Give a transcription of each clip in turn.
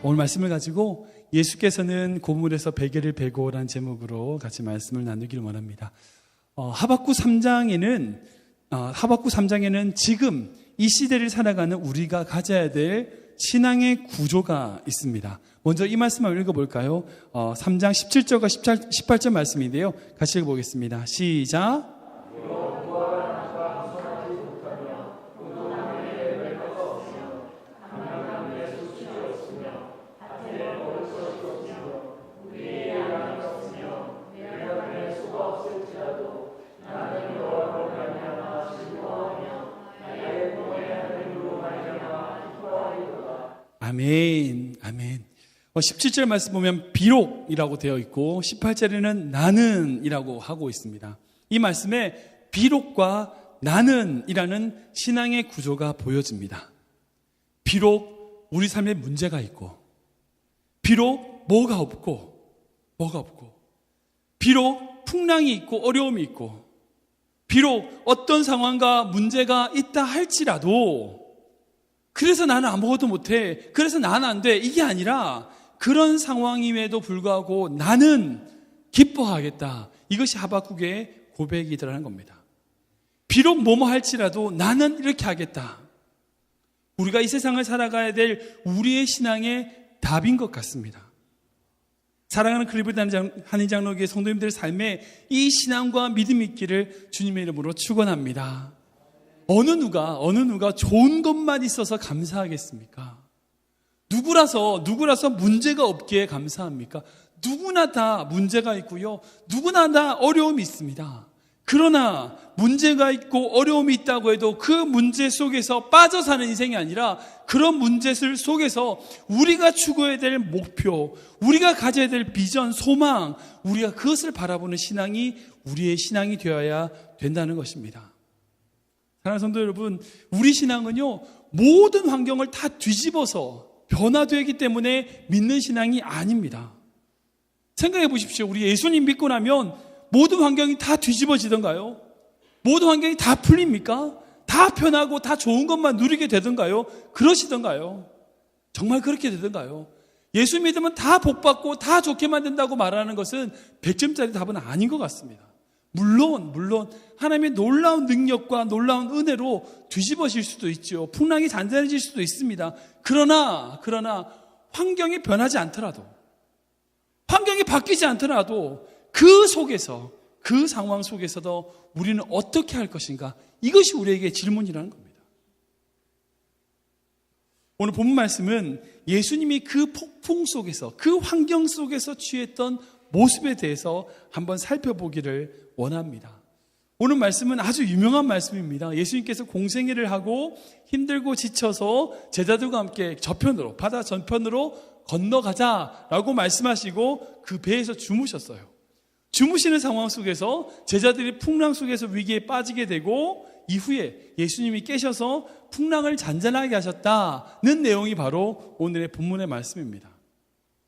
오늘 말씀을 가지고 예수께서는 고물에서 베개를 베고 라는 제목으로 같이 말씀을 나누기를 원합니다. 하박국 3장에는 지금 이 시대를 살아가는 우리가 가져야 될 신앙의 구조가 있습니다. 먼저 이 말씀을 읽어볼까요? 3장 17절과 18절 말씀인데요. 같이 읽어보겠습니다. 시작. 아멘, 아멘. 17절 말씀 보면 비록이라고 되어 있고 18절에는 나는이라고 하고 있습니다. 이 말씀에 비록과 나는이라는 신앙의 구조가 보여집니다. 비록 우리 삶에 문제가 있고, 비록 뭐가 없고, 비록 풍랑이 있고 어려움이 있고, 비록 어떤 상황과 문제가 있다 할지라도 그래서 나는 아무것도 못해, 그래서 나는 안 돼, 이게 아니라 그런 상황임에도 불구하고 나는 기뻐하겠다. 이것이 하박국의 고백이더라는 겁니다. 비록 뭐뭐 할지라도 나는 이렇게 하겠다. 우리가 이 세상을 살아가야 될 우리의 신앙의 답인 것 같습니다. 사랑하는 클리브랜드 한인장로교회 성도님들의 삶에 이 신앙과 믿음이 있기를 주님의 이름으로 축원합니다. 어느 누가 좋은 것만 있어서 감사하겠습니까? 누구라서 문제가 없기에 감사합니까? 누구나 다 문제가 있고요. 누구나 다 어려움이 있습니다. 그러나 문제가 있고 어려움이 있다고 해도 그 문제 속에서 빠져 사는 인생이 아니라 그런 문제들 속에서 우리가 추구해야 될 목표, 우리가 가져야 될 비전, 소망, 우리가 그것을 바라보는 신앙이 우리의 신앙이 되어야 된다는 것입니다. 사랑하는 성도 여러분, 우리 신앙은요, 모든 환경을 다 뒤집어서 변화되기 때문에 믿는 신앙이 아닙니다. 생각해 보십시오. 우리 예수님 믿고 나면 모든 환경이 다 뒤집어지던가요? 모든 환경이 다 풀립니까? 다 편하고 다 좋은 것만 누리게 되던가요? 그러시던가요? 정말 그렇게 되던가요? 예수 믿으면 다 복받고 다 좋게만 된다고 말하는 것은 100점짜리 답은 아닌 것 같습니다. 물론 하나님의 놀라운 능력과 놀라운 은혜로 뒤집어질 수도 있죠. 풍랑이 잔잔해질 수도 있습니다. 그러나 환경이 변하지 않더라도, 환경이 바뀌지 않더라도 그 속에서, 그 상황 속에서도 우리는 어떻게 할 것인가? 이것이 우리에게 질문이라는 겁니다. 오늘 본문 말씀은 예수님이 그 폭풍 속에서, 그 환경 속에서 취했던 모습에 대해서 한번 살펴보기를 원합니다. 오늘 말씀은 아주 유명한 말씀입니다. 예수님께서 공생애를 하고 힘들고 지쳐서 제자들과 함께 저편으로, 바다 전편으로 건너가자라고 말씀하시고 그 배에서 주무셨어요. 주무시는 상황 속에서 제자들이 풍랑 속에서 위기에 빠지게 되고 이후에 예수님이 깨셔서 풍랑을 잔잔하게 하셨다는 내용이 바로 오늘의 본문의 말씀입니다.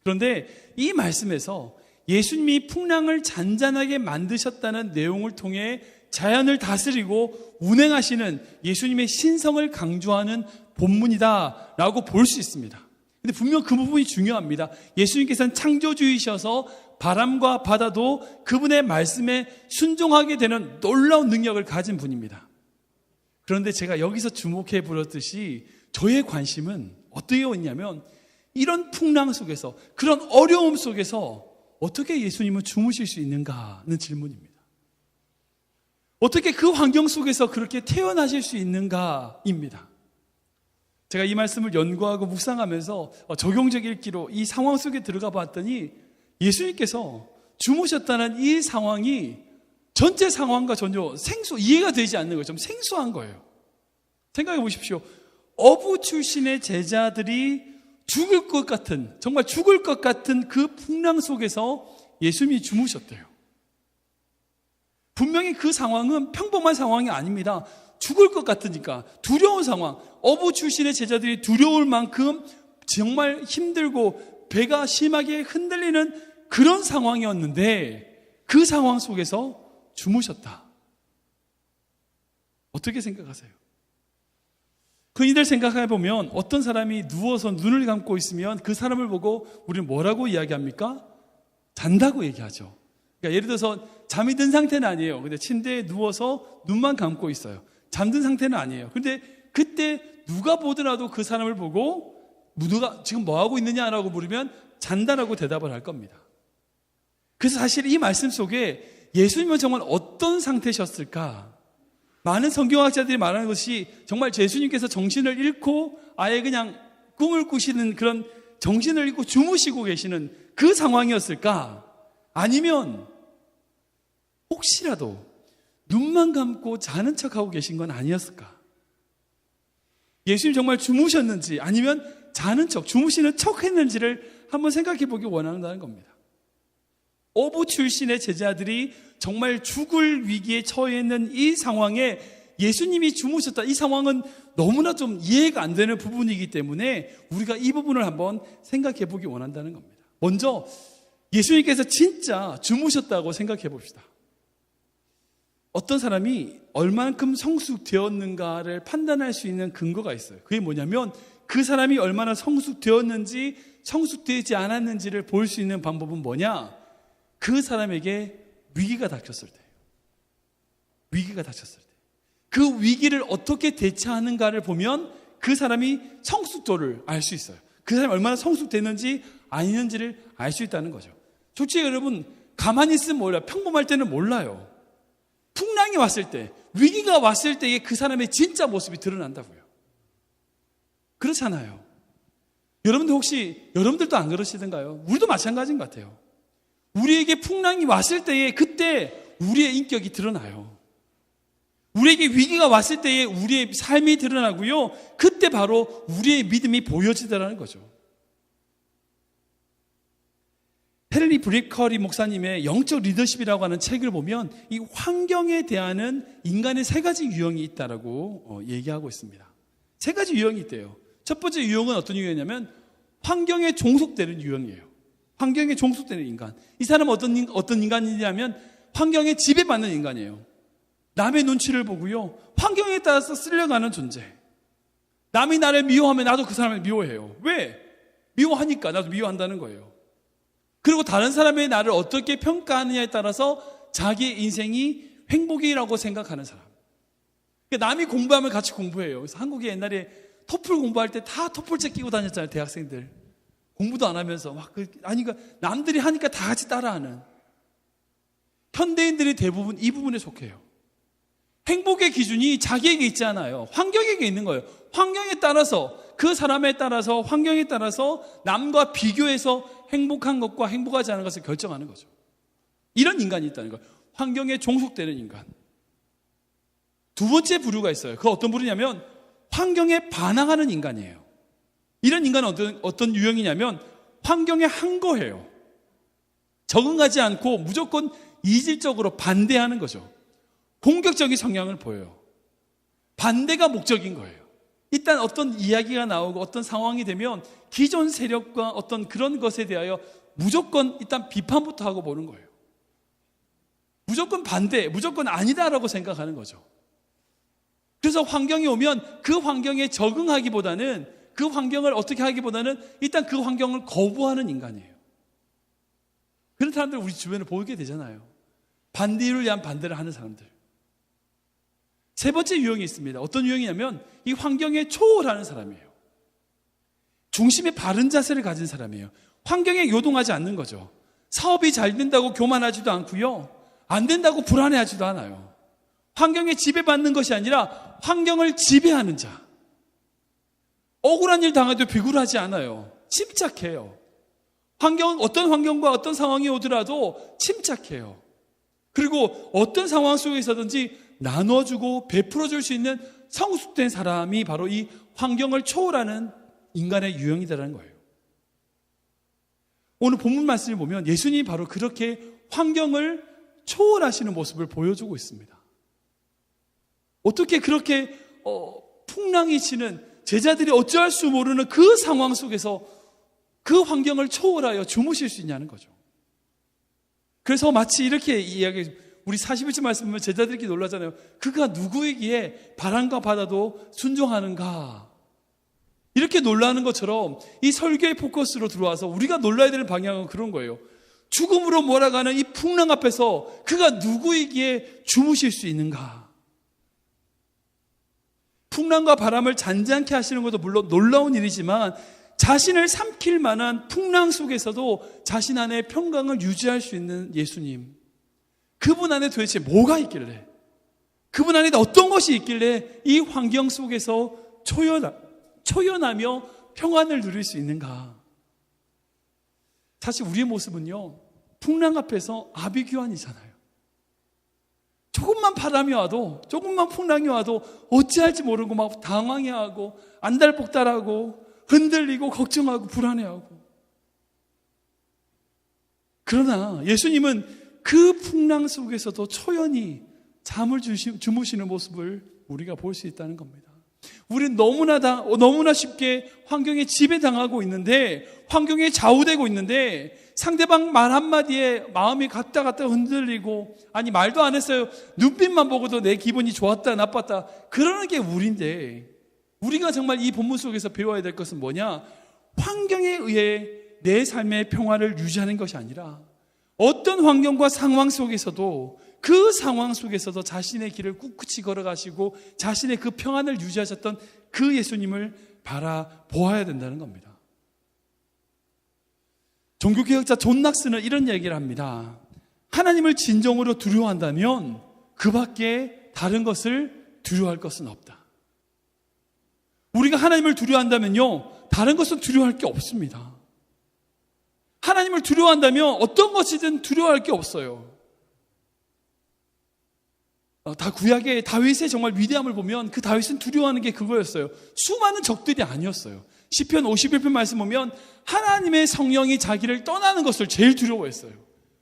그런데 이 말씀에서 예수님이 풍랑을 잔잔하게 만드셨다는 내용을 통해 자연을 다스리고 운행하시는 예수님의 신성을 강조하는 본문이다라고 볼 수 있습니다. 근데 분명 그 부분이 중요합니다. 예수님께서는 창조주이셔서 바람과 바다도 그분의 말씀에 순종하게 되는 놀라운 능력을 가진 분입니다. 그런데 제가 여기서 주목해 보았듯이 저의 관심은 어떻게 있냐면 이런 풍랑 속에서, 그런 어려움 속에서 어떻게 예수님은 주무실 수 있는가는 질문입니다. 어떻게 그 환경 속에서 그렇게 태어나실 수 있는가입니다. 제가 이 말씀을 연구하고 묵상하면서 적용적 읽기로 이 상황 속에 들어가 봤더니 예수님께서 주무셨다는 이 상황이 전체 상황과 전혀 이해가 되지 않는 거예요. 좀 생소한 거예요. 생각해 보십시오. 어부 출신의 제자들이 죽을 것 같은, 정말 죽을 것 같은 그 풍랑 속에서 예수님이 주무셨대요. 분명히 그 상황은 평범한 상황이 아닙니다. 죽을 것 같으니까 두려운 상황, 어부 출신의 제자들이 두려울 만큼 정말 힘들고 배가 심하게 흔들리는 그런 상황이었는데 그 상황 속에서 주무셨다. 어떻게 생각하세요? 흔히들 생각해 보면 어떤 사람이 누워서 눈을 감고 있으면 그 사람을 보고 우리는 뭐라고 이야기합니까? 잔다고 얘기하죠. 그러니까 예를 들어서 잠이 든 상태는 아니에요. 근데 침대에 누워서 눈만 감고 있어요. 잠든 상태는 아니에요. 근데 그때 누가 보더라도 그 사람을 보고 누가 지금 뭐 하고 있느냐라고 물으면 잔다라고 대답을 할 겁니다. 그래서 사실 이 말씀 속에 예수님은 정말 어떤 상태셨을까? 많은 성경학자들이 말하는 것이 정말 예수님께서 정신을 잃고 아예 그냥 꿈을 꾸시는 그런 정신을 잃고 주무시고 계시는 그 상황이었을까? 아니면 혹시라도 눈만 감고 자는 척하고 계신 건 아니었을까? 예수님 정말 주무셨는지 아니면 자는 척, 주무시는 척 했는지를 한번 생각해 보기 원한다는 겁니다. 어부 출신의 제자들이 정말 죽을 위기에 처해 있는 이 상황에 예수님이 주무셨다. 이 상황은 너무나 좀 이해가 안 되는 부분이기 때문에 우리가 이 부분을 한번 생각해 보기 원한다는 겁니다. 먼저 예수님께서 진짜 주무셨다고 생각해 봅시다. 어떤 사람이 얼만큼 성숙되었는가를 판단할 수 있는 근거가 있어요. 그게 뭐냐면 그 사람이 얼마나 성숙되었는지 성숙되지 않았는지를 볼 수 있는 방법은 뭐냐? 그 사람에게 위기가 닥쳤을 때, 위기가 닥쳤을 때, 그 위기를 어떻게 대처하는가를 보면 그 사람이 성숙도를 알 수 있어요. 그 사람이 얼마나 성숙됐는지 아니는지를 알 수 있다는 거죠. 솔직히 여러분, 가만히 있으면 몰라요. 평범할 때는 몰라요. 풍랑이 왔을 때, 위기가 왔을 때에 그 사람의 진짜 모습이 드러난다고요. 그렇잖아요. 여러분들도 안 그러시던가요? 우리도 마찬가지인 것 같아요. 우리에게 풍랑이 왔을 때에 그때 우리의 인격이 드러나요. 우리에게 위기가 왔을 때에 우리의 삶이 드러나고요. 그때 바로 우리의 믿음이 보여지더라는 거죠. 헨리 브리커리 목사님의 영적 리더십이라고 하는 책을 보면 이 환경에 대하는 인간의 세 가지 유형이 있다라고 얘기하고 있습니다. 세 가지 유형이 있대요. 첫 번째 유형은 어떤 유형이냐면 환경에 종속되는 유형이에요. 환경에 종속되는 인간. 이 사람은 어떤 인간이냐면 환경에 지배받는 인간이에요. 남의 눈치를 보고요. 환경에 따라서 쓸려가는 존재. 남이 나를 미워하면 나도 그 사람을 미워해요. 왜? 미워하니까 나도 미워한다는 거예요. 그리고 다른 사람의 나를 어떻게 평가하느냐에 따라서 자기의 인생이 행복이라고 생각하는 사람. 그러니까 남이 공부하면 같이 공부해요. 그래서 한국에 옛날에 토플 공부할 때 다 토플책 끼고 다녔잖아요. 대학생들. 공부도 안 하면서 그러니까 남들이 하니까 다 같이 따라하는. 현대인들이 대부분 이 부분에 속해요. 행복의 기준이 자기에게 있지 않아요. 환경에게 있는 거예요. 환경에 따라서, 그 사람에 따라서, 환경에 따라서 남과 비교해서 행복한 것과 행복하지 않은 것을 결정하는 거죠. 이런 인간이 있다는 거예요. 환경에 종속되는 인간. 두 번째 부류가 있어요. 그 어떤 부류냐면 환경에 반항하는 인간이에요. 이런 인간은 어떤 유형이냐면 환경에 항거해요. 적응하지 않고 무조건 이질적으로 반대하는 거죠. 공격적인 성향을 보여요. 반대가 목적인 거예요. 일단 어떤 이야기가 나오고 어떤 상황이 되면 기존 세력과 어떤 그런 것에 대하여 무조건 일단 비판부터 하고 보는 거예요. 무조건 반대, 무조건 아니다라고 생각하는 거죠. 그래서 환경이 오면 그 환경에 적응하기보다는, 그 환경을 어떻게 하기보다는 일단 그 환경을 거부하는 인간이에요. 그런 사람들 우리 주변에 보게 되잖아요. 반대를 위한 반대를 하는 사람들. 세 번째 유형이 있습니다. 어떤 유형이냐면 이 환경에 초월하는 사람이에요. 중심에 바른 자세를 가진 사람이에요. 환경에 요동하지 않는 거죠. 사업이 잘 된다고 교만하지도 않고요. 안 된다고 불안해하지도 않아요. 환경에 지배받는 것이 아니라 환경을 지배하는 자. 억울한 일 당해도 비굴하지 않아요. 침착해요. 어떤 환경과 어떤 상황이 오더라도 침착해요. 그리고 어떤 상황 속에서든지 나눠주고 베풀어줄 수 있는 성숙된 사람이 바로 이 환경을 초월하는 인간의 유형이다라는 거예요. 오늘 본문 말씀을 보면 예수님이 바로 그렇게 환경을 초월하시는 모습을 보여주고 있습니다. 어떻게 그렇게 풍랑이 치는 제자들이 어찌할 수 모르는 그 상황 속에서 그 환경을 초월하여 주무실 수 있냐는 거죠. 그래서 마치 이렇게 우리 41절 말씀 보면 제자들끼리 놀라잖아요. 그가 누구이기에 바람과 바다도 순종하는가? 이렇게 놀라는 것처럼 이 설교의 포커스로 들어와서 우리가 놀라야 되는 방향은 그런 거예요. 죽음으로 몰아가는 이 풍랑 앞에서 그가 누구이기에 주무실 수 있는가? 풍랑과 바람을 잔잔케 하시는 것도 물론 놀라운 일이지만 자신을 삼킬 만한 풍랑 속에서도 자신 안에 평강을 유지할 수 있는 예수님, 그분 안에 도대체 뭐가 있길래, 그분 안에 어떤 것이 있길래 이 환경 속에서 초연하며 평안을 누릴 수 있는가? 사실 우리의 모습은요, 풍랑 앞에서 아비규환이잖아요. 조금만 바람이 와도, 조금만 풍랑이 와도 어찌할지 모르고 막 당황해하고 안달복달하고 흔들리고 걱정하고 불안해하고. 그러나 예수님은 그 풍랑 속에서도 초연히 잠을 주무시는 모습을 우리가 볼 수 있다는 겁니다. 우리는 너무나 쉽게 환경에 지배당하고 있는데, 환경에 좌우되고 있는데, 상대방 말 한마디에 마음이 갔다 흔들리고, 아니 말도 안 했어요, 눈빛만 보고도 내 기분이 좋았다 나빴다 그러는 게 우리인데, 우리가 정말 이 본문 속에서 배워야 될 것은 뭐냐? 환경에 의해 내 삶의 평화를 유지하는 것이 아니라 어떤 환경과 상황 속에서도, 그 상황 속에서도 자신의 길을 꿋꿋이 걸어가시고 자신의 그 평안을 유지하셨던 그 예수님을 바라보아야 된다는 겁니다. 종교개혁자 존 낙스는 이런 얘기를 합니다. 하나님을 진정으로 두려워한다면 그 밖에 다른 것을 두려워할 것은 없다. 우리가 하나님을 두려워한다면요, 다른 것은 두려워할 게 없습니다. 하나님을 두려워한다면 어떤 것이든 두려워할 게 없어요. 다 구약의 다윗의 정말 위대함을 보면 그 다윗은 두려워하는 게 그거였어요. 수많은 적들이 아니었어요. 시편 51편 말씀 보면 하나님의 성령이 자기를 떠나는 것을 제일 두려워했어요.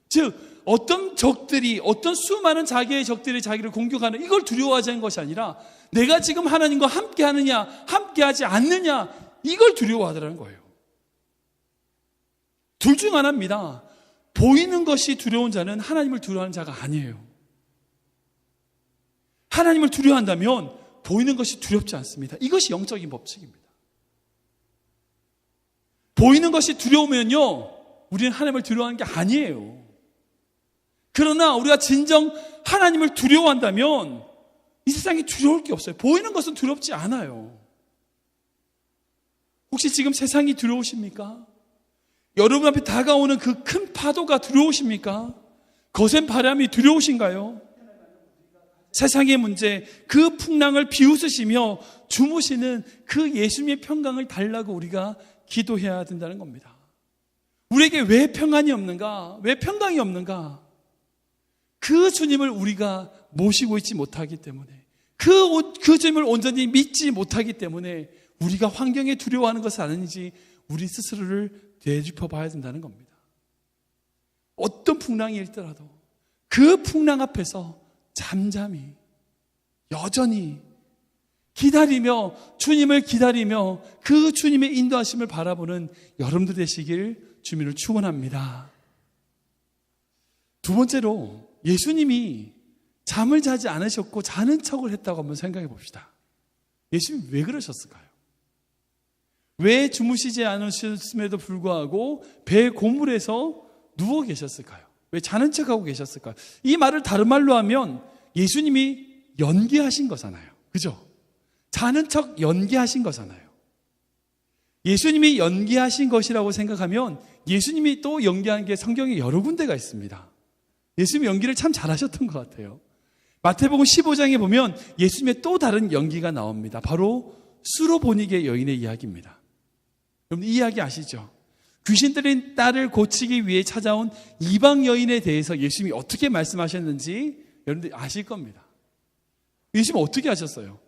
즉 어떤 적들이, 어떤 수많은 자기의 적들이 자기를 공격하는 이걸 두려워하지 않는 것이 아니라 내가 지금 하나님과 함께 하느냐 함께하지 않느냐, 이걸 두려워하더라는 거예요. 둘 중 하나입니다. 보이는 것이 두려운 자는 하나님을 두려워하는 자가 아니에요. 하나님을 두려워한다면 보이는 것이 두렵지 않습니다. 이것이 영적인 법칙입니다. 보이는 것이 두려우면요, 우리는 하나님을 두려워하는 게 아니에요. 그러나 우리가 진정 하나님을 두려워한다면 이 세상에 두려울 게 없어요. 보이는 것은 두렵지 않아요. 혹시 지금 세상이 두려우십니까? 여러분 앞에 다가오는 그 큰 파도가 두려우십니까? 거센 바람이 두려우신가요? 세상의 문제, 그 풍랑을 비웃으시며 주무시는 그 예수님의 평강을 달라고 우리가 기도해야 된다는 겁니다. 우리에게 왜 평안이 없는가? 왜 평강이 없는가? 그 주님을 우리가 모시고 있지 못하기 때문에, 그 주님을 온전히 믿지 못하기 때문에 우리가 환경에 두려워하는 것은 아닌지 우리 스스로를 되짚어 봐야 된다는 겁니다. 어떤 풍랑이 있더라도 그 풍랑 앞에서 잠잠히 여전히 기다리며, 주님을 기다리며 그 주님의 인도하심을 바라보는 여러분들 되시길 주님을 축원합니다. 두 번째로, 예수님이 잠을 자지 않으셨고 자는 척을 했다고 한번 생각해 봅시다. 예수님이 왜 그러셨을까요? 왜 주무시지 않으셨음에도 불구하고 배 고물에서 누워 계셨을까요? 왜 자는 척하고 계셨을까요? 이 말을 다른 말로 하면 예수님이 연기하신 거잖아요. 그죠? 자는 척 연기하신 거잖아요. 예수님이 연기하신 것이라고 생각하면 예수님이 또 연기한 게 성경에 여러 군데가 있습니다. 예수님이 연기를 참 잘하셨던 것 같아요. 마태복음 15장에 보면 예수님의 또 다른 연기가 나옵니다. 바로 수로보니게 여인의 이야기입니다. 여러분 이 이야기 아시죠? 귀신 들린 딸을 고치기 위해 찾아온 이방 여인에 대해서 예수님이 어떻게 말씀하셨는지 여러분들 아실 겁니다. 예수님은 어떻게 하셨어요?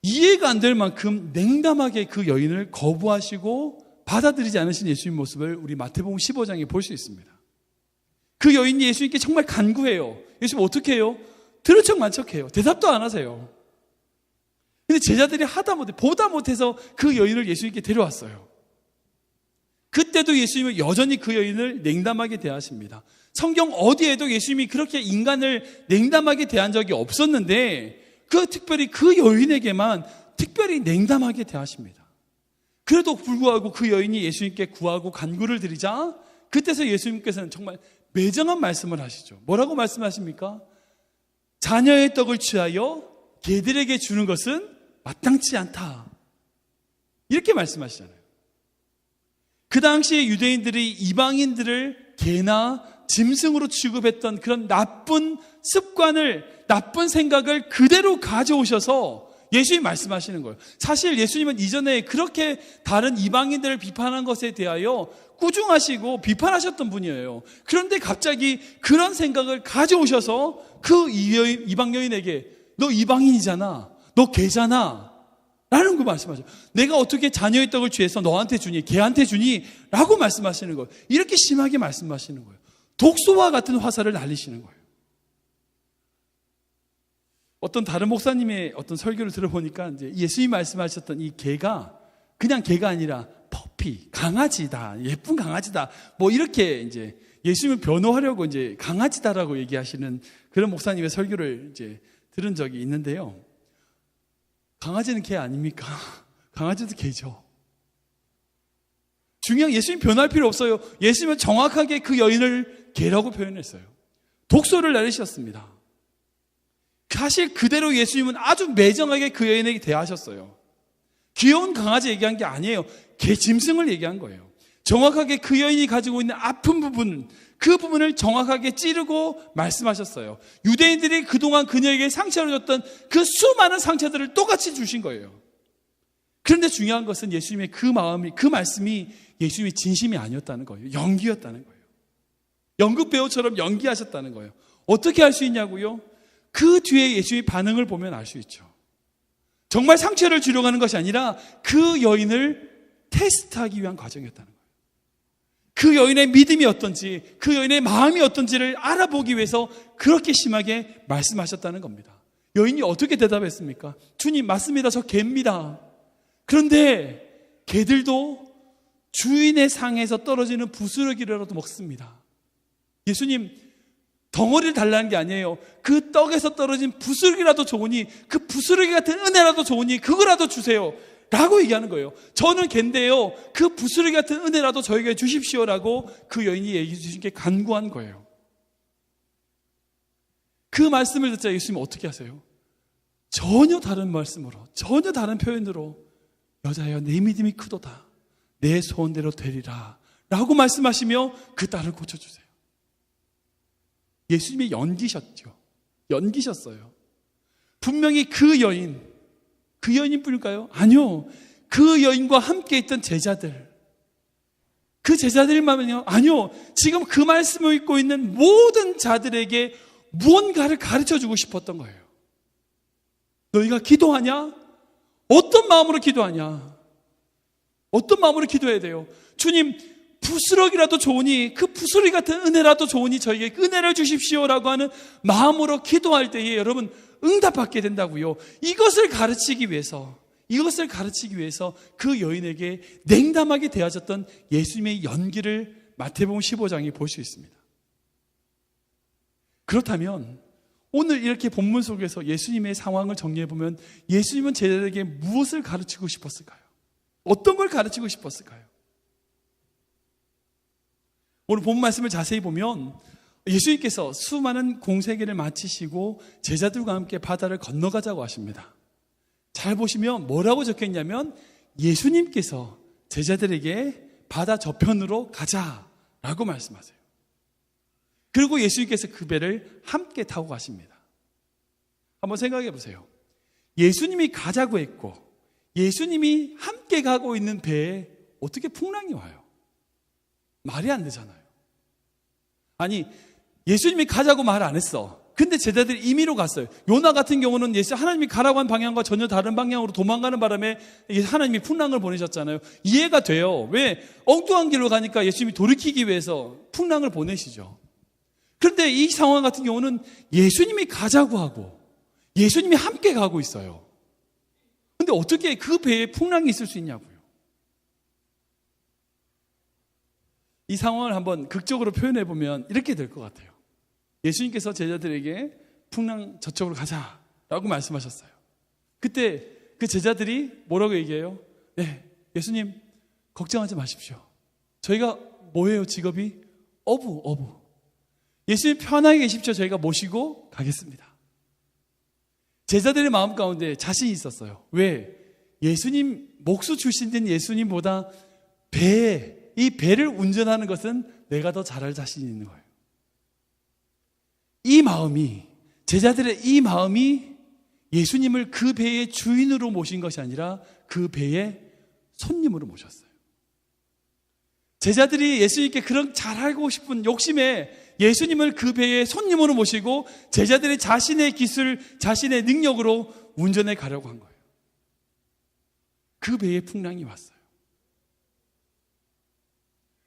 이해가 안 될 만큼 냉담하게 그 여인을 거부하시고 받아들이지 않으신 예수님 모습을 우리 마태복음 15장에 볼 수 있습니다. 그 여인이 예수님께 정말 간구해요. 예수님 어떻게 해요? 들은 척 만척해요. 대답도 안 하세요. 근데 제자들이 보다 못해서 그 여인을 예수님께 데려왔어요. 그때도 예수님은 여전히 그 여인을 냉담하게 대하십니다. 성경 어디에도 예수님이 그렇게 인간을 냉담하게 대한 적이 없었는데 특별히 그 여인에게만 특별히 냉담하게 대하십니다. 그래도 불구하고 그 여인이 예수님께 구하고 간구를 드리자 그때서 예수님께서는 정말 매정한 말씀을 하시죠. 뭐라고 말씀하십니까? 자녀의 떡을 취하여 개들에게 주는 것은 마땅치 않다. 이렇게 말씀하시잖아요. 그 당시에 유대인들이 이방인들을 개나 짐승으로 취급했던 그런 나쁜 습관을, 나쁜 생각을 그대로 가져오셔서 예수님이 말씀하시는 거예요. 사실 예수님은 이전에 그렇게 다른 이방인들을 비판한 것에 대하여 꾸중하시고 비판하셨던 분이에요. 그런데 갑자기 그런 생각을 가져오셔서 그 이방 여인에게 너 이방인이잖아, 너 개잖아 라는 거 말씀하죠. 내가 어떻게 자녀의 떡을 취해서 너한테 주니, 개한테 주니? 라고 말씀하시는 거예요. 이렇게 심하게 말씀하시는 거예요. 독소와 같은 화살을 날리시는 거예요. 어떤 다른 목사님의 어떤 설교를 들어보니까 이제 예수님이 말씀하셨던 이 개가 그냥 개가 아니라 퍼피, 강아지다, 예쁜 강아지다, 뭐 이렇게 이제 예수님을 변호하려고 이제 강아지다라고 얘기하시는 그런 목사님의 설교를 이제 들은 적이 있는데요. 강아지는 개 아닙니까? 강아지도 개죠. 중요한 예수님 변할 필요 없어요. 예수님은 정확하게 그 여인을 개라고 표현했어요. 독소를 내리셨습니다. 사실 그대로 예수님은 아주 매정하게 그 여인에게 대하셨어요. 귀여운 강아지 얘기한 게 아니에요. 개 짐승을 얘기한 거예요. 정확하게 그 여인이 가지고 있는 아픈 부분, 그 부분을 정확하게 찌르고 말씀하셨어요. 유대인들이 그동안 그녀에게 상처를 줬던 그 수많은 상처들을 똑같이 주신 거예요. 그런데 중요한 것은 예수님의 그 마음이, 그 말씀이 예수님의 진심이 아니었다는 거예요. 연기였다는 거예요. 연극 배우처럼 연기하셨다는 거예요. 어떻게 할 수 있냐고요? 그 뒤에 예수님의 반응을 보면 알 수 있죠. 정말 상처를 주려고 하는 것이 아니라 그 여인을 테스트하기 위한 과정이었다는 거예요. 그 여인의 믿음이 어떤지, 그 여인의 마음이 어떤지를 알아보기 위해서 그렇게 심하게 말씀하셨다는 겁니다. 여인이 어떻게 대답했습니까? 주님, 맞습니다. 저 개입니다. 그런데 개들도 주인의 상에서 떨어지는 부스러기라도 먹습니다. 예수님, 덩어리를 달라는 게 아니에요. 그 떡에서 떨어진 부스러기라도 좋으니, 그 부스러기 같은 은혜라도 좋으니 그거라도 주세요 라고 얘기하는 거예요. 저는 걘데요, 그 부스러기 같은 은혜라도 저에게 주십시오라고 그 여인이 얘기해 주신게 간구한 거예요. 그 말씀을 듣자 예수님은 어떻게 하세요? 전혀 다른 말씀으로, 전혀 다른 표현으로 여자여 내 믿음이 크도다, 내 소원대로 되리라 라고 말씀하시며 그 딸을 고쳐주세요. 예수님이 연기셨죠. 연기셨어요. 분명히 그 여인뿐일까요? 아니요. 그 여인과 함께 있던 제자들, 그 제자들만요? 아니요. 지금 그 말씀을 읽고 있는 모든 자들에게 무언가를 가르쳐주고 싶었던 거예요. 너희가 기도하냐? 어떤 마음으로 기도하냐? 어떤 마음으로 기도해야 돼요? 주님, 부스러기라도 좋으니, 그 부스러기 같은 은혜라도 좋으니 저에게 은혜를 주십시오라고 하는 마음으로 기도할 때에 여러분 응답받게 된다고요. 이것을 가르치기 위해서 그 여인에게 냉담하게 대하셨던 예수님의 연기를 마태복음 15장에 볼 수 있습니다. 그렇다면 오늘 이렇게 본문 속에서 예수님의 상황을 정리해보면 예수님은 제자들에게 무엇을 가르치고 싶었을까요? 어떤 걸 가르치고 싶었을까요? 오늘 본문 말씀을 자세히 보면 예수님께서 수많은 공생애를 마치시고 제자들과 함께 바다를 건너가자고 하십니다. 잘 보시면 뭐라고 적혀있냐면 예수님께서 제자들에게 바다 저편으로 가자라고 말씀하세요. 그리고 예수님께서 그 배를 함께 타고 가십니다. 한번 생각해 보세요. 예수님이 가자고 했고 예수님이 함께 가고 있는 배에 어떻게 풍랑이 와요? 말이 안 되잖아요. 아니, 예수님이 가자고 말 안 했어. 근데 제자들이 임의로 갔어요. 요나 같은 경우는 하나님이 가라고 한 방향과 전혀 다른 방향으로 도망가는 바람에 하나님이 풍랑을 보내셨잖아요. 이해가 돼요. 왜? 엉뚱한 길로 가니까 예수님이 돌이키기 위해서 풍랑을 보내시죠. 그런데 이 상황 같은 경우는 예수님이 가자고 하고 예수님이 함께 가고 있어요. 근데 어떻게 그 배에 풍랑이 있을 수 있냐고요. 이 상황을 한번 극적으로 표현해 보면 이렇게 될 것 같아요. 예수님께서 제자들에게 풍랑 저쪽으로 가자라고 말씀하셨어요. 그때 그 제자들이 뭐라고 얘기해요? 네, 예수님 걱정하지 마십시오. 저희가 뭐예요, 직업이? 어부. 예수님 편하게 계십시오. 저희가 모시고 가겠습니다. 제자들의 마음 가운데 자신이 있었어요. 왜? 예수님, 목수 출신된 예수님보다 이 배를 운전하는 것은 내가 더 잘할 자신이 있는 거예요. 이 마음이, 제자들의 이 마음이 예수님을 그 배의 주인으로 모신 것이 아니라 그 배의 손님으로 모셨어요. 제자들이 예수님께 그런 잘하고 싶은 욕심에 예수님을 그 배의 손님으로 모시고 제자들이 자신의 기술, 자신의 능력으로 운전해 가려고 한 거예요. 그 배에 풍랑이 왔어요.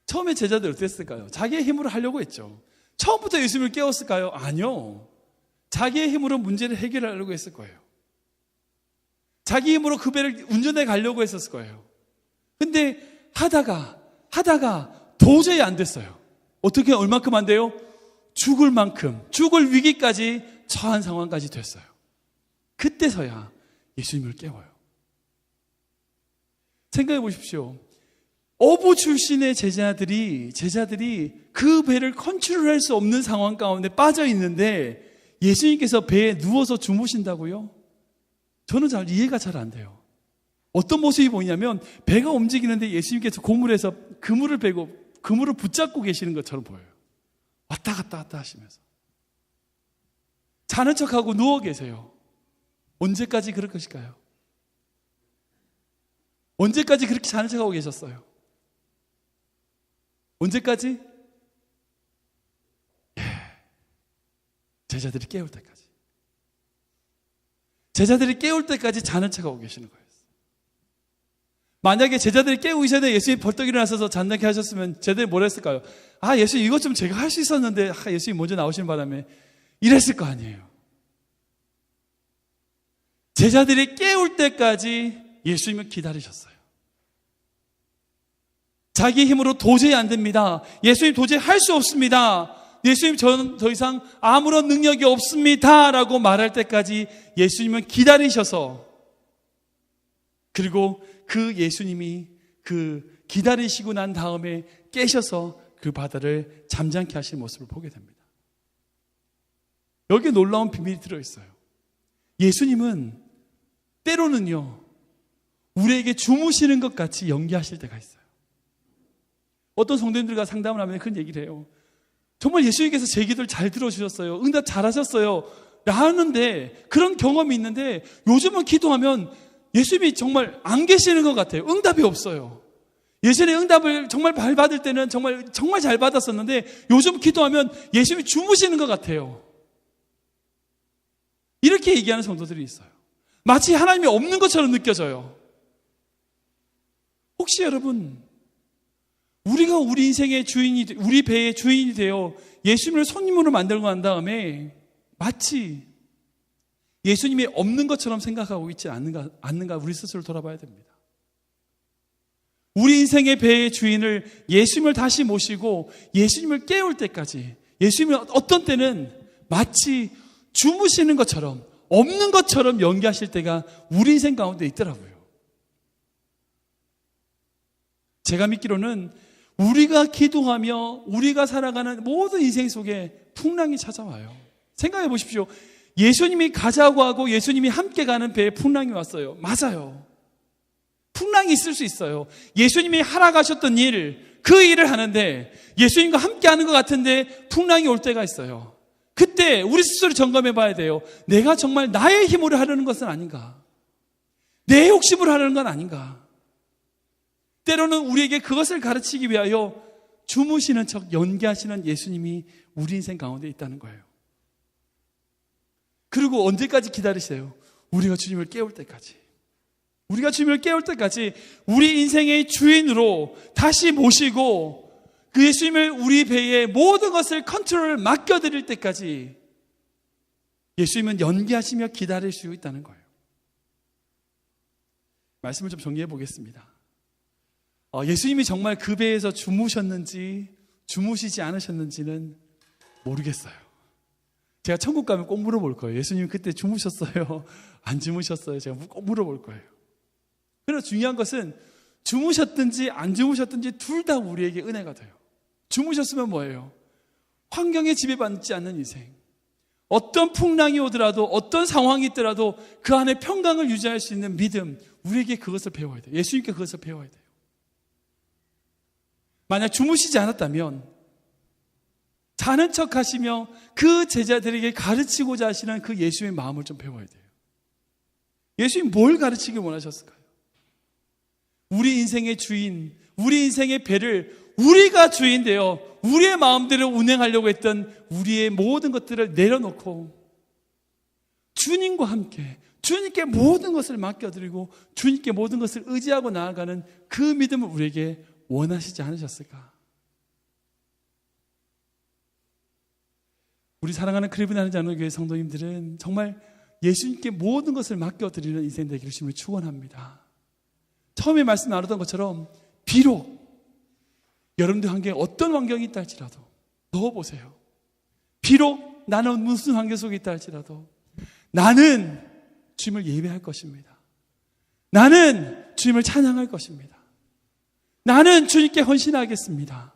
처음에 제자들 어땠을까요? 자기의 힘으로 하려고 했죠. 처음부터 예수님을 깨웠을까요? 아니요. 자기의 힘으로 문제를 해결하려고 했을 거예요. 자기 힘으로 그 배를 운전해 가려고 했었을 거예요. 근데 하다가 도저히 안 됐어요. 어떻게 얼만큼 안 돼요? 죽을 만큼, 죽을 위기까지 처한 상황까지 됐어요. 그때서야 예수님을 깨워요. 생각해 보십시오. 어부 출신의 제자들이 그 배를 컨트롤할 수 없는 상황 가운데 빠져 있는데 예수님께서 배에 누워서 주무신다고요? 저는 이해가 잘 안 돼요. 어떤 모습이 보이냐면 배가 움직이는데 예수님께서 고물에서 그물을 베고 그물을 붙잡고 계시는 것처럼 보여요. 왔다 갔다 하시면서 자는 척하고 누워 계세요. 언제까지 그럴 것일까요? 언제까지 그렇게 자는 척하고 계셨어요? 언제까지? 제자들이 깨울 때까지. 제자들이 깨울 때까지 자는 척하고 계시는 거예요. 만약에 제자들이 깨우기 전에 예수님이 벌떡 일어나셔서 잔나게 하셨으면 제자들이 뭐라 했을까요? 예수님 이것 좀 제가 할 수 있었는데 예수님 먼저 나오시는 바람에 이랬을 거 아니에요. 제자들이 깨울 때까지 예수님을 기다리셨어요. 자기 힘으로 도저히 안 됩니다. 예수님 도저히 할 수 없습니다. 예수님 저는 더 이상 아무런 능력이 없습니다 라고 말할 때까지 예수님은 기다리셔서, 그리고 그 예수님이 그 기다리시고 난 다음에 깨셔서 그 바다를 잠잠케 하신 모습을 보게 됩니다. 여기에 놀라운 비밀이 들어있어요. 예수님은 때로는요 우리에게 주무시는 것 같이 연기하실 때가 있어요. 어떤 성도님들과 상담을 하면 그런 얘기를 해요. 정말 예수님께서 제 기도를 잘 들어주셨어요. 응답 잘하셨어요 하는데, 그런 경험이 있는데 요즘은 기도하면 예수님이 정말 안 계시는 것 같아요. 응답이 없어요. 예전에 응답을 정말 잘 받을 때는 정말 잘 받았었는데 요즘 기도하면 예수님이 주무시는 것 같아요. 이렇게 얘기하는 성도들이 있어요. 마치 하나님이 없는 것처럼 느껴져요. 혹시 여러분, 우리가 우리 인생의 주인이, 우리 배의 주인이 되어 예수님을 손님으로 만들고 난 다음에 마치 예수님이 없는 것처럼 생각하고 있지 않는가 우리 스스로 돌아봐야 됩니다. 우리 인생의 배의 주인을 예수님을 다시 모시고 예수님을 깨울 때까지, 예수님이 어떤 때는 마치 주무시는 것처럼, 없는 것처럼 연기하실 때가 우리 인생 가운데 있더라고요. 제가 믿기로는 우리가 기도하며 우리가 살아가는 모든 인생 속에 풍랑이 찾아와요. 생각해 보십시오. 예수님이 가자고 하고 예수님이 함께 가는 배에 풍랑이 왔어요. 맞아요. 풍랑이 있을 수 있어요. 예수님이 하라 가셨던 일, 그 일을 하는데 예수님과 함께 하는 것 같은데 풍랑이 올 때가 있어요. 그때 우리 스스로 점검해 봐야 돼요. 내가 정말 나의 힘으로 하려는 것은 아닌가? 내 욕심으로 하려는 건 아닌가? 때로는 우리에게 그것을 가르치기 위하여 주무시는 척 연기하시는 예수님이 우리 인생 가운데 있다는 거예요. 그리고 언제까지 기다리세요? 우리가 주님을 깨울 때까지. 우리가 주님을 깨울 때까지 우리 인생의 주인으로 다시 모시고 그 예수님을 우리 배에 모든 것을 컨트롤을 맡겨드릴 때까지 예수님은 연기하시며 기다릴 수 있다는 거예요. 말씀을 좀 정리해 보겠습니다. 예수님이 정말 그 배에서 주무셨는지 주무시지 않으셨는지는 모르겠어요. 제가 천국 가면 꼭 물어볼 거예요. 예수님 그때 주무셨어요? 안 주무셨어요? 제가 꼭 물어볼 거예요. 그러나 중요한 것은 주무셨든지 안 주무셨든지 둘 다 우리에게 은혜가 돼요. 주무셨으면 뭐예요? 환경에 지배받지 않는 인생. 어떤 풍랑이 오더라도 어떤 상황이 있더라도 그 안에 평강을 유지할 수 있는 믿음, 우리에게 그것을 배워야 돼요. 예수님께 그것을 배워야 돼요. 만약 주무시지 않았다면 자는 척 하시며 그 제자들에게 가르치고자 하시는 그 예수의 마음을 좀 배워야 돼요. 예수님 뭘 가르치기 원하셨을까요? 우리 인생의 주인, 우리 인생의 배를 우리가 주인 되어 우리의 마음대로 운행하려고 했던 우리의 모든 것들을 내려놓고 주님과 함께 주님께 모든 것을 맡겨드리고 주님께 모든 것을 의지하고 나아가는 그 믿음을 우리에게 원하시지 않으셨을까? 우리 사랑하는 크리브나 하는 장로교회 성도님들은 정말 예수님께 모든 것을 맡겨드리는 인생 되기를 주님을 축원합니다. 처음에 말씀 나누던 것처럼 비록 여러분들 환경에 어떤 환경이 있다 할지라도 넣어보세요. 비록 나는 무슨 환경 속에 있다 할지라도 나는 주님을 예배할 것입니다. 나는 주님을 찬양할 것입니다. 나는 주님께 헌신하겠습니다.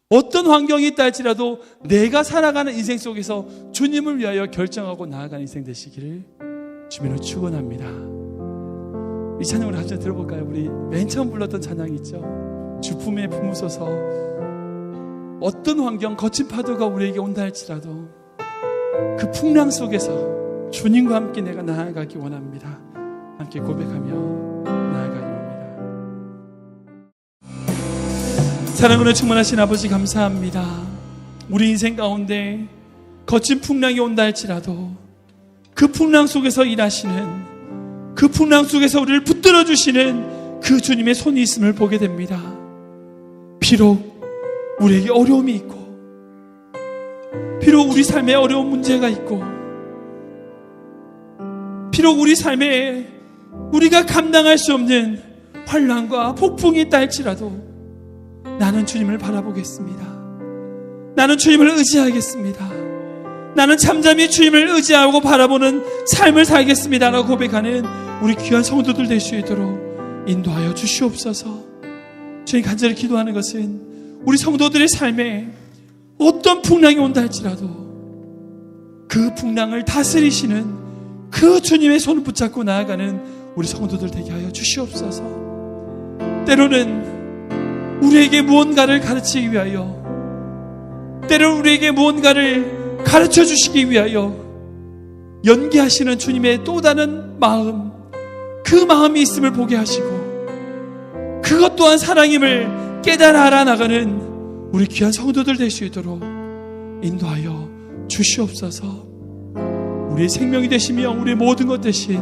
어떤 환경이 있다 할지라도 내가 살아가는 인생 속에서 주님을 위하여 결정하고 나아가는 인생 되시기를 주님을 축원합니다. 이 찬양을 한번 들어볼까요? 우리 맨 처음 불렀던 찬양이 있죠. 주 품에 품으소서. 어떤 환경, 거친 파도가 우리에게 온다 할지라도 그 풍랑 속에서 주님과 함께 내가 나아가기 원합니다. 함께 고백하며 나아가기 원합니다. 사랑으로 충만하신 아버지 감사합니다. 우리 인생 가운데 거친 풍랑이 온다 할지라도 그 풍랑 속에서 일하시는, 그 풍랑 속에서 우리를 붙들어 주시는 그 주님의 손이 있음을 보게 됩니다. 비록 우리에게 어려움이 있고, 비록 우리 삶에 어려운 문제가 있고, 비록 우리 삶에 우리가 감당할 수 없는 환난과 폭풍이 있다 할지라도 나는 주님을 바라보겠습니다. 나는 주님을 의지하겠습니다. 나는 잠잠히 주님을 의지하고 바라보는 삶을 살겠습니다 라고 고백하는 우리 귀한 성도들 될 수 있도록 인도하여 주시옵소서. 저희 간절히 기도하는 것은 우리 성도들의 삶에 어떤 풍랑이 온다 할지라도 그 풍랑을 다스리시는 그 주님의 손을 붙잡고 나아가는 우리 성도들 되게 하여 주시옵소서. 때로는 우리에게 무언가를 가르치기 위하여, 때로는 우리에게 무언가를 가르쳐 주시기 위하여 연기하시는 주님의 또 다른 마음, 그 마음이 있음을 보게 하시고 그것 또한 사랑임을 깨달아 알아나가는 우리 귀한 성도들 될 수 있도록 인도하여 주시옵소서. 우리의 생명이 되시며 우리의 모든 것 되신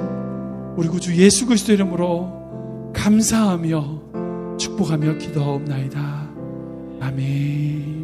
우리 구주 예수 그리스도 이름으로 감사하며 축복하며 기도하옵나이다. 아멘.